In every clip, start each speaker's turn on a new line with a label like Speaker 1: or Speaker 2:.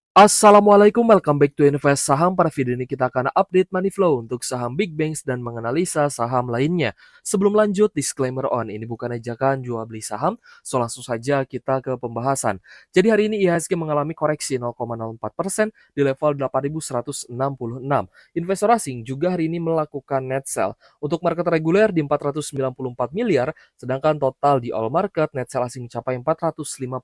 Speaker 1: Assalamualaikum, welcome back to Invest Saham. Pada video ini kita akan update money flow untuk saham big banks dan menganalisa saham lainnya. Sebelum lanjut, disclaimer on, ini bukan ajakan jual beli saham, so langsung saja kita ke pembahasan. Jadi hari ini IHSG mengalami koreksi 0,04% di level 8.166. Investor asing juga hari ini melakukan net sell. Untuk market reguler di 494 miliar, sedangkan total di all market net sell asing mencapai 455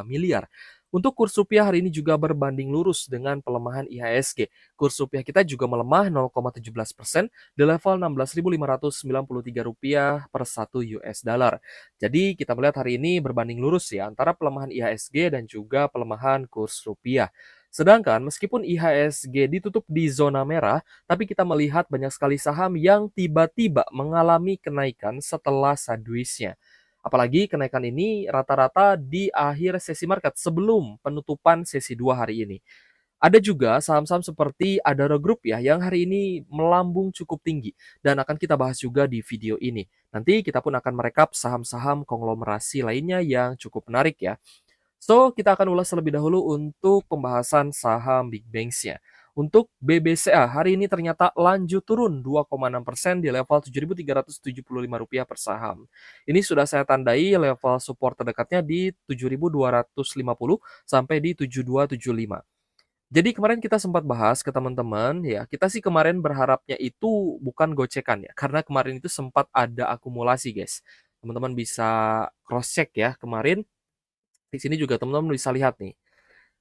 Speaker 1: miliar. Untuk kurs rupiah hari ini juga berbanding lurus dengan pelemahan IHSG. Kurs rupiah kita juga melemah 0,17% di level Rp16.593 per 1 US dollar. Jadi kita melihat hari ini berbanding lurus ya antara pelemahan IHSG dan juga pelemahan kurs rupiah. Sedangkan meskipun IHSG ditutup di zona merah, tapi kita melihat banyak sekali saham yang tiba-tiba mengalami kenaikan setelah sideways-nya. Apalagi kenaikan ini rata-rata di akhir sesi market sebelum penutupan sesi 2 hari ini. Ada juga saham-saham seperti Adaro Group ya yang hari ini melambung cukup tinggi dan akan kita bahas juga di video ini. Nanti kita pun akan merekap saham-saham konglomerasi lainnya yang cukup menarik ya. So, kita akan ulas terlebih dahulu untuk pembahasan saham Big Banks-nya. Untuk BBCA, hari ini ternyata lanjut turun 2,6% di level Rp7.375 per saham. Ini sudah saya tandai level support terdekatnya di 7.250 sampai di 7.275. Jadi kemarin kita sempat bahas ke teman-teman ya, kita sih kemarin berharapnya itu bukan gocekan ya, karena kemarin itu sempat ada akumulasi guys. Teman-teman bisa cross check ya kemarin di sini juga teman-teman bisa lihat nih.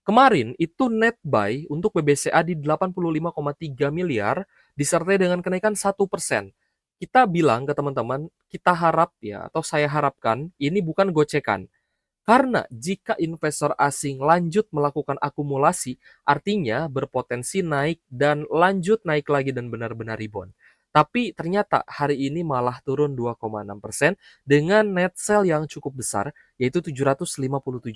Speaker 1: Kemarin itu net buy untuk BBCA di 85,3 miliar disertai dengan kenaikan 1%. Kita bilang ke teman-teman, kita harap ya atau saya harapkan ini bukan gocekan. Karena jika investor asing lanjut melakukan akumulasi, artinya berpotensi naik dan lanjut naik lagi dan benar-benar rebound. Tapi ternyata hari ini malah turun 2,6% dengan net sell yang cukup besar, yaitu 757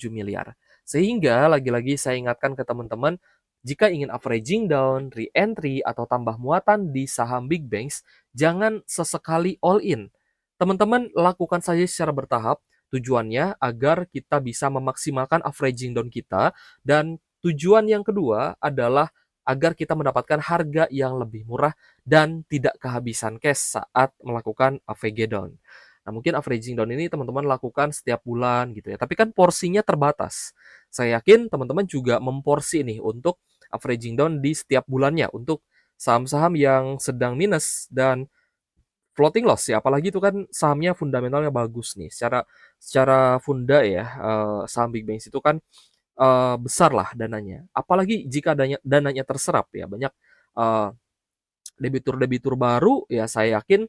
Speaker 1: miliar. Sehingga lagi-lagi saya ingatkan ke teman-teman, jika ingin averaging down, re-entry, atau tambah muatan di saham big banks, jangan sesekali all in. Teman-teman lakukan saja secara bertahap. Tujuannya agar kita bisa memaksimalkan averaging down kita, dan tujuan yang kedua adalah agar kita mendapatkan harga yang lebih murah dan tidak kehabisan cash saat melakukan AVG down. Nah, mungkin averaging down ini teman-teman lakukan setiap bulan gitu ya. Tapi kan porsinya terbatas. Saya yakin teman-teman juga memporsi nih untuk averaging down di setiap bulannya untuk saham-saham yang sedang minus dan floating loss ya, apalagi itu kan sahamnya fundamentalnya bagus nih. Secara secara funda ya, saham big banks itu kan, besar lah dananya. Apalagi jika dananya terserap ya, banyak, eee, debitur-debitur baru ya saya yakin,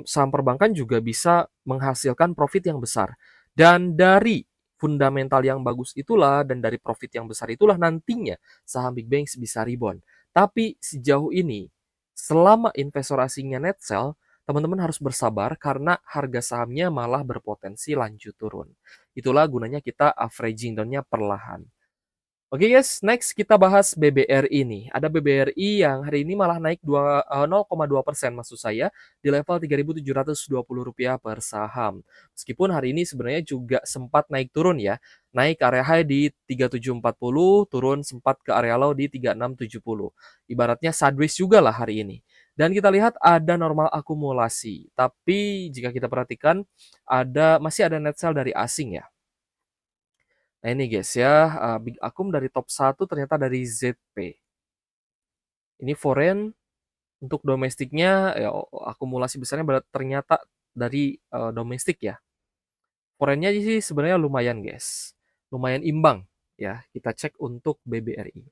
Speaker 1: saham perbankan juga bisa menghasilkan profit yang besar. Dan dari fundamental yang bagus itulah dan dari profit yang besar itulah nantinya saham big banks bisa rebound. Tapi sejauh ini, selama investor asingnya net sell, teman-teman harus bersabar karena harga sahamnya malah berpotensi lanjut turun. Itulah gunanya kita averaging down-nya perlahan. Oke guys, next kita bahas BBRI nih. Ada BBRI yang hari ini malah naik 0,2% maksud saya di level Rp3.720 per saham. Meskipun hari ini sebenarnya juga sempat naik turun ya. Naik area high di 3740, turun sempat ke area low di 3670. Ibaratnya sideways juga lah hari ini. Dan kita lihat ada normal akumulasi. Tapi jika kita perhatikan masih ada net sell dari asing ya. Nah ini guys ya, Big Akum dari top 1 ternyata dari ZP. Ini foreign, untuk domestiknya ya akumulasi besarnya ternyata dari, domestik ya. Foreignnya sih sebenarnya lumayan guys, lumayan imbang ya, kita cek untuk BBRI.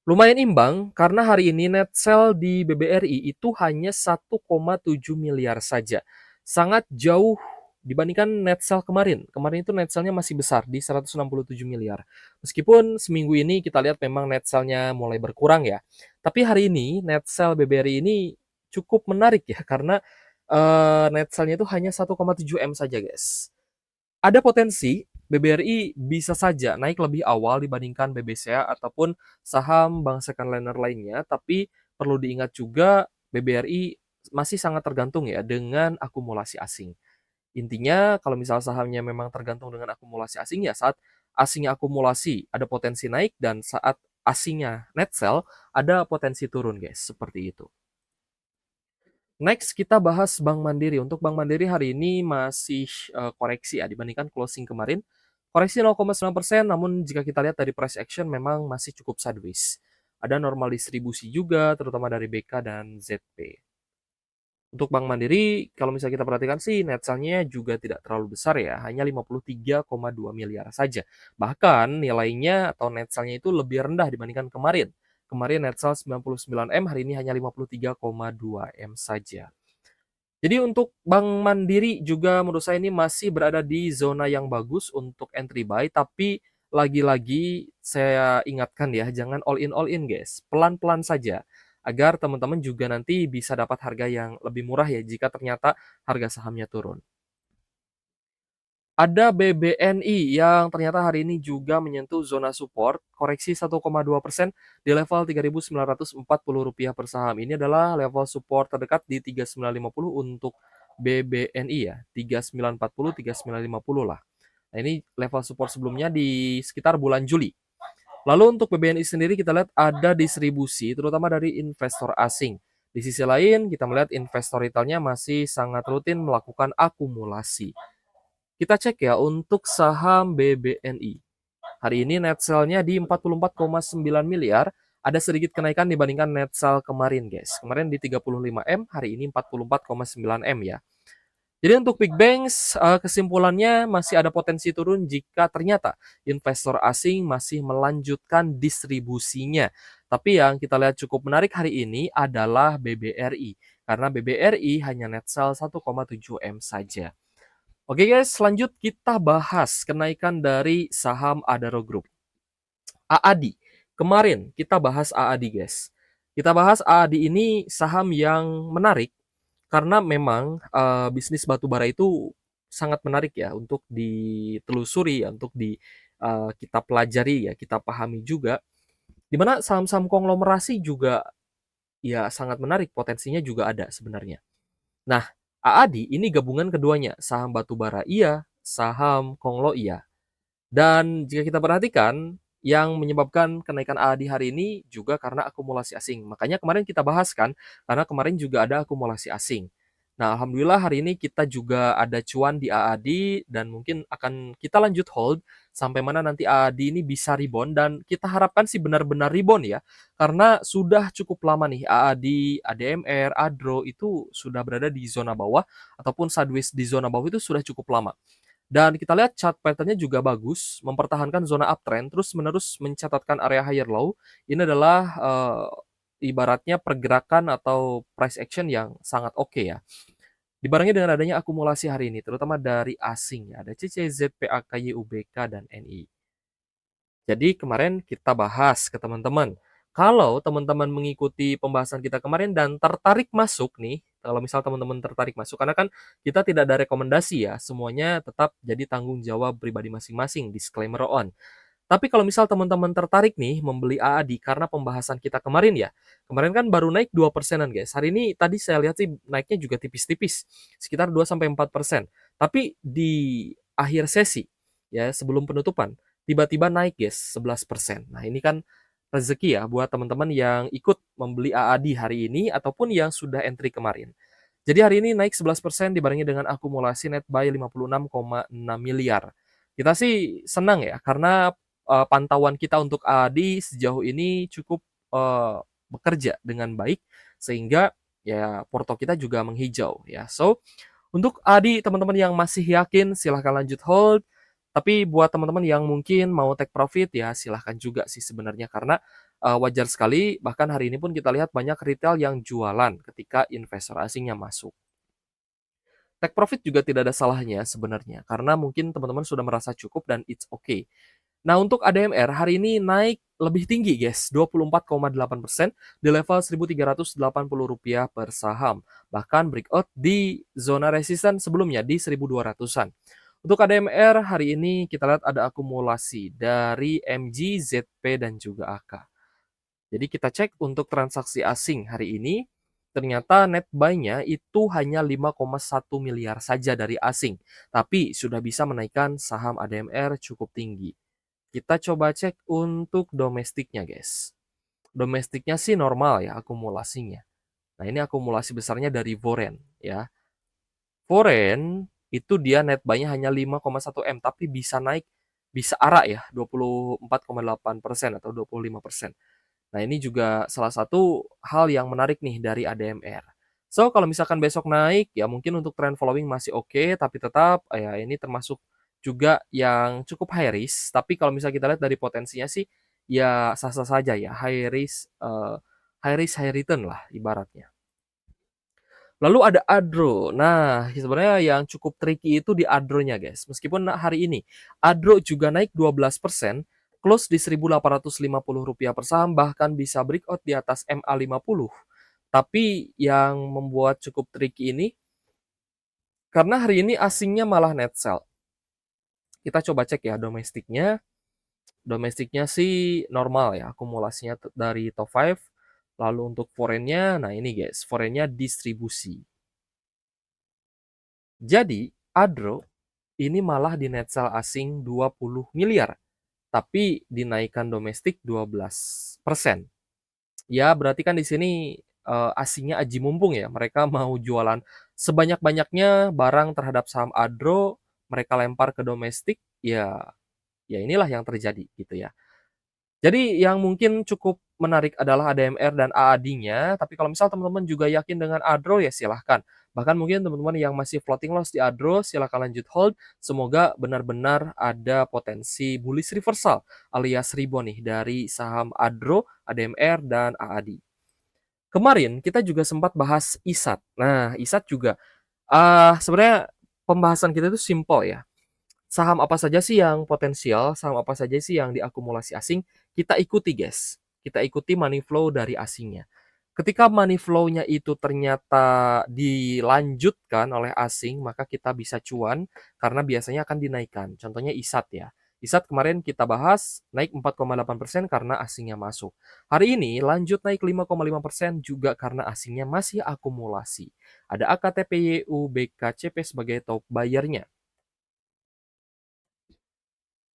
Speaker 1: Lumayan imbang karena hari ini net sell di BBRI itu hanya 1,7 miliar saja. Sangat jauh dibandingkan net sell kemarin. Kemarin itu net sell-nya masih besar di 167 miliar. Meskipun seminggu ini kita lihat memang net sell-nya mulai berkurang ya. Tapi hari ini net sell BBRI ini cukup menarik ya karena net sell-nya itu hanya 1,7 M saja guys. Ada potensi BBRI bisa saja naik lebih awal dibandingkan BBCA ataupun saham bank secondliner lainnya, tapi perlu diingat juga BBRI masih sangat tergantung ya dengan akumulasi asing. Intinya kalau misal sahamnya memang tergantung dengan akumulasi asing ya saat asingnya akumulasi ada potensi naik dan saat asingnya net sell ada potensi turun guys, seperti itu. Next kita bahas Bank Mandiri. Untuk Bank Mandiri hari ini masih koreksi ya dibandingkan closing kemarin. Koreksi 0,9%, namun jika kita lihat dari price action memang masih cukup sideways. Ada normal distribusi juga, terutama dari BK dan ZP. Untuk Bank Mandiri, kalau misalnya kita perhatikan sih net sell-nya juga tidak terlalu besar ya, hanya 53,2 miliar saja. Bahkan nilainya atau net sell-nya itu lebih rendah dibandingkan kemarin. Kemarin net sell 99 M, hari ini hanya 53,2 M saja. Jadi untuk Bank Mandiri juga menurut saya ini masih berada di zona yang bagus untuk entry buy, tapi lagi-lagi saya ingatkan ya, jangan all in guys. Pelan-pelan saja agar teman-teman juga nanti bisa dapat harga yang lebih murah ya jika ternyata harga sahamnya turun. Ada BBNI yang ternyata hari ini juga menyentuh zona support, koreksi 1,2% di level Rp3.940 per saham. Ini adalah level support terdekat di 3950 untuk BBNI ya, 3940, 3950 lah. Nah, ini level support sebelumnya di sekitar bulan Juli. Lalu untuk BBNI sendiri kita lihat ada distribusi terutama dari investor asing. Di sisi lain kita melihat investor retailnya masih sangat rutin melakukan akumulasi. Kita cek ya untuk saham BBNI. Hari ini net sell-nya di 44,9 miliar, ada sedikit kenaikan dibandingkan net sell kemarin, guys. Kemarin di 35 M, hari ini 44,9 M ya. Jadi untuk Big Banks, kesimpulannya masih ada potensi turun jika ternyata investor asing masih melanjutkan distribusinya. Tapi yang kita lihat cukup menarik hari ini adalah BBRI. Karena BBRI hanya net sell 1,7 M saja. Oke guys, lanjut kita bahas kenaikan dari saham Adaro Group. AADI. Kemarin kita bahas AADI guys. Kita bahas AADI ini saham yang menarik karena memang bisnis batubara itu sangat menarik ya untuk ditelusuri ya, untuk kita pelajari ya, kita pahami juga. Di mana saham-saham konglomerasi juga ya sangat menarik, potensinya juga ada sebenarnya. Nah, AADI ini gabungan keduanya, saham batubara iya, saham konglo iya. Dan jika kita perhatikan, yang menyebabkan kenaikan AADI hari ini juga karena akumulasi asing. Makanya kemarin kita bahas kan, karena kemarin juga ada akumulasi asing. Nah, alhamdulillah hari ini kita juga ada cuan di AADI dan mungkin akan kita lanjut hold sampai mana nanti AADI ini bisa rebound dan kita harapkan sih benar-benar rebound ya. Karena sudah cukup lama nih AADI, ADMR, ADRO itu sudah berada di zona bawah ataupun sideways di zona bawah itu sudah cukup lama. Dan kita lihat chart pattern-nya juga bagus, mempertahankan zona uptrend, terus menerus mencatatkan area higher low. Ini adalah ibaratnya pergerakan atau price action yang sangat oke ya. Dibarengi dengan adanya akumulasi hari ini, terutama dari asing ya. Ada CCZ, PAKY, UBK, dan NI. Jadi kemarin kita bahas ke teman-teman. Kalau teman-teman mengikuti pembahasan kita kemarin dan tertarik masuk nih, kalau misal teman-teman tertarik masuk, karena kan kita tidak ada rekomendasi ya, semuanya tetap jadi tanggung jawab pribadi masing-masing, disclaimer on. Tapi kalau misal teman-teman tertarik nih membeli AADI karena pembahasan kita kemarin ya, kemarin kan baru naik 2%-an guys. Hari ini tadi saya lihat sih naiknya juga tipis-tipis, sekitar 2-4%. Tapi di akhir sesi, ya sebelum penutupan, tiba-tiba naik guys 11%. Nah ini kan rezeki ya buat teman-teman yang ikut membeli AADI hari ini ataupun yang sudah entry kemarin. Jadi hari ini naik 11% dibarengi dengan akumulasi net buy 56,6 miliar. Kita sih senang ya karena pantauan kita untuk AADI sejauh ini cukup bekerja dengan baik sehingga ya porto kita juga menghijau ya. So untuk AADI teman-teman yang masih yakin silahkan lanjut hold. Tapi buat teman-teman yang mungkin mau take profit ya silahkan juga sih sebenarnya karena wajar sekali bahkan hari ini pun kita lihat banyak retail yang jualan ketika investor asingnya masuk. Take profit juga tidak ada salahnya sebenarnya karena mungkin teman-teman sudah merasa cukup dan it's okay. Nah, untuk ADMR hari ini naik lebih tinggi, guys, 24,8% di level Rp1.380 per saham. Bahkan breakout di zona resisten sebelumnya di 1.200-an. Untuk ADMR hari ini kita lihat ada akumulasi dari MG, ZP, dan juga AK. Jadi kita cek untuk transaksi asing hari ini, ternyata net buy-nya itu hanya 5,1 miliar saja dari asing. Tapi sudah bisa menaikkan saham ADMR cukup tinggi. Kita coba cek untuk domestiknya, guys. Domestiknya sih normal ya akumulasinya. Nah, ini akumulasi besarnya dari Foreign ya. Foreign itu dia net buy-nya hanya 5,1 M, tapi bisa naik, bisa arah ya, 24,8% atau 25%. Nah, ini juga salah satu hal yang menarik nih dari ADMR. So, kalau misalkan besok naik, ya mungkin untuk trend following masih oke, tapi tetap ya ini termasuk juga yang cukup high risk. Tapi kalau misalnya kita lihat dari potensinya sih, ya sah-sah saja ya, high risk, high return lah ibaratnya. Lalu ada Adro. Nah, sebenarnya yang cukup tricky itu di Adro-nya, guys. Meskipun hari ini Adro juga naik 12%, close di Rp1.850 per saham, bahkan bisa breakout di atas MA50. Tapi yang membuat cukup tricky ini, karena hari ini asingnya malah net sell. Kita coba cek ya domestiknya. Domestiknya sih normal ya, akumulasinya dari top 5. Lalu untuk foreign-nya, nah ini guys, foreign-nya distribusi. Jadi, Adro ini malah di net sell asing 20 miliar, tapi dinaikkan domestik 12%. Ya, berarti kan di sini asingnya aji mumpung ya. Mereka mau jualan sebanyak-banyaknya barang terhadap saham Adro, mereka lempar ke domestik, ya inilah yang terjadi gitu ya. Jadi yang mungkin cukup menarik adalah ADMR dan AAD-nya, tapi kalau misal teman-teman juga yakin dengan Adro ya silahkan. Bahkan mungkin teman-teman yang masih floating loss di Adro, silahkan lanjut hold. Semoga benar-benar ada potensi bullish reversal alias rebound nih dari saham Adro, ADMR, dan AAD. Kemarin kita juga sempat bahas ISAT. Nah, ISAT juga sebenarnya pembahasan kita itu simple ya. Saham apa saja sih yang potensial, saham apa saja sih yang diakumulasi asing, kita ikuti guys. Kita ikuti money flow dari asingnya. Ketika money flow-nya itu ternyata dilanjutkan oleh asing, maka kita bisa cuan karena biasanya akan dinaikkan. Contohnya ISAT ya. ISAT kemarin kita bahas naik 4,8% karena asingnya masuk. Hari ini lanjut naik 5,5% juga karena asingnya masih akumulasi. Ada AKTPYU, BKCP sebagai top buyer-nya.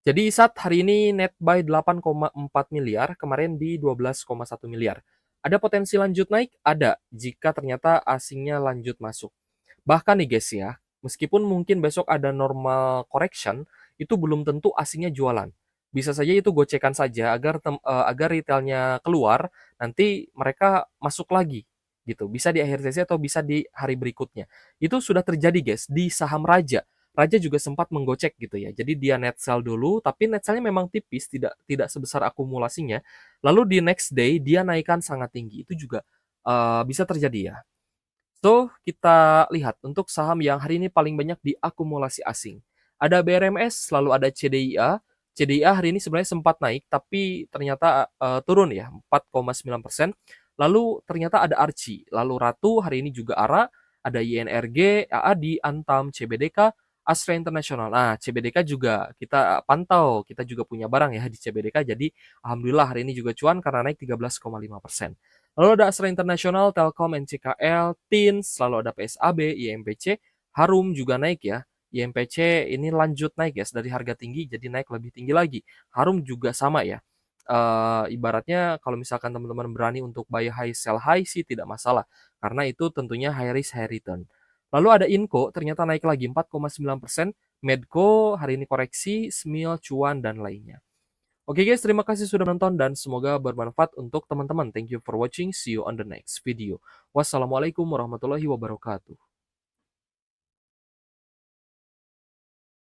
Speaker 1: Jadi ISAT hari ini net buy 8,4 miliar, kemarin di 12,1 miliar. Ada potensi lanjut naik? Ada, jika ternyata asingnya lanjut masuk. Bahkan nih guys ya, meskipun mungkin besok ada normal correction, itu belum tentu asingnya jualan. Bisa saja itu gocekan saja agar retailnya keluar, nanti mereka masuk lagi gitu. Bisa di akhir sesi atau bisa di hari berikutnya. Itu sudah terjadi guys di saham Raja. Raja juga sempat menggocek gitu ya. Jadi dia net sell dulu, tapi net sell-nya memang tipis, tidak sebesar akumulasinya. Lalu di next day dia naikkan sangat tinggi. Itu juga bisa terjadi ya. So, kita lihat untuk saham yang hari ini paling banyak diakumulasi asing. Ada BRMS, lalu ada CDIA. CDIA hari ini sebenarnya sempat naik, tapi ternyata turun ya, 4,9%. Lalu ternyata ada Archie, lalu Ratu hari ini juga ARA, ada INRG, AAD, Antam, CBDK, Astra International. Nah, CBDK juga kita pantau, kita juga punya barang ya di CBDK, jadi alhamdulillah hari ini juga cuan karena naik 13,5%. Lalu ada Astra International, Telkom, NCKL, TINS, lalu ada PSAB, IMPC, Harum juga naik ya. IMPC ini lanjut naik ya, dari harga tinggi jadi naik lebih tinggi lagi. Harum juga sama ya. Ibaratnya kalau misalkan teman-teman berani untuk buy high, sell high sih tidak masalah. Karena itu tentunya high risk, high return. Lalu ada Inco, ternyata naik lagi 4,9%. Medco hari ini koreksi, Smil, Cuan, dan lainnya. Oke guys, terima kasih sudah menonton dan semoga bermanfaat untuk teman-teman. Thank you for watching. See you on the next video. Wassalamualaikum warahmatullahi wabarakatuh.